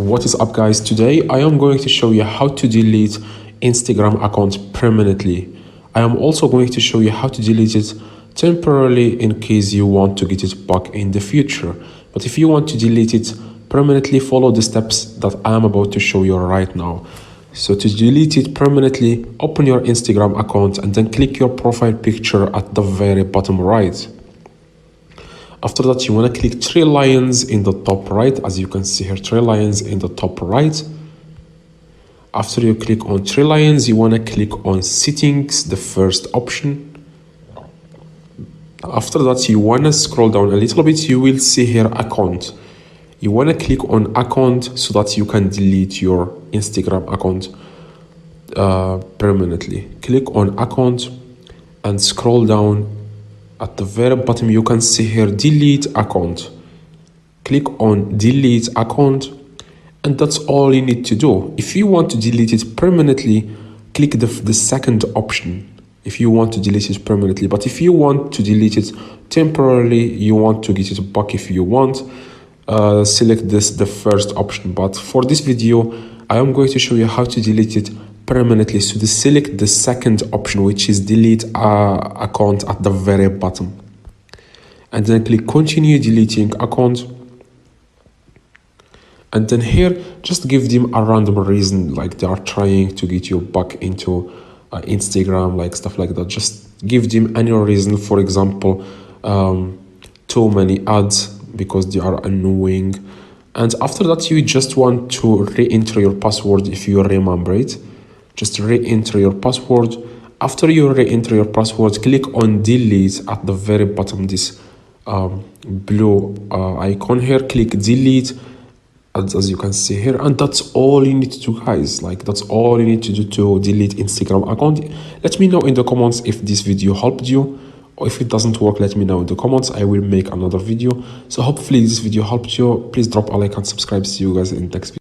What is up, guys? Today I am going to show you how to delete Instagram account permanently. I am also going to show you how to delete it temporarily in case you want to get it back in the future. But if you want to delete it permanently, follow the steps that I am about to show you right now. So to delete it permanently, open your Instagram account and then click your profile picture at the very bottom right. After that, you want to click three lines in the top right. As you can see here, three lines in the top right. After you click on three lines, you want to click on settings, the first option. After that, you want to scroll down a little bit. You will see here account. You want to click on account so that you can delete your Instagram account permanently. Click on account and scroll down. At the very bottom, you can see here delete account. Click on delete account, and that's all you need to do. If you want to delete it permanently, click the second option if you want to delete it permanently. But if you want to delete it temporarily, you want to get it back if you want, select the first option. But for this video, I am going to show you how to delete it permanently. So select the second option, which is delete account at the very bottom, and then click continue deleting account. And then here, just give them a random reason, like they are trying to get you back into Instagram, like stuff like that. Just give them any reason. For example, too many ads because they are annoying. And after that, you just want to re-enter your password if you remember it. Just re-enter your password. After you re-enter your password, click on delete at the very bottom, this blue icon here. Click delete, as you can see here, and that's all you need to do, guys. Like, that's all you need to do to delete Instagram account. Let me know in the comments if this video helped you, or if it doesn't work, let me know in the comments. I will make another video. So hopefully this video helped you. Please drop a like and subscribe. See you guys in the next video.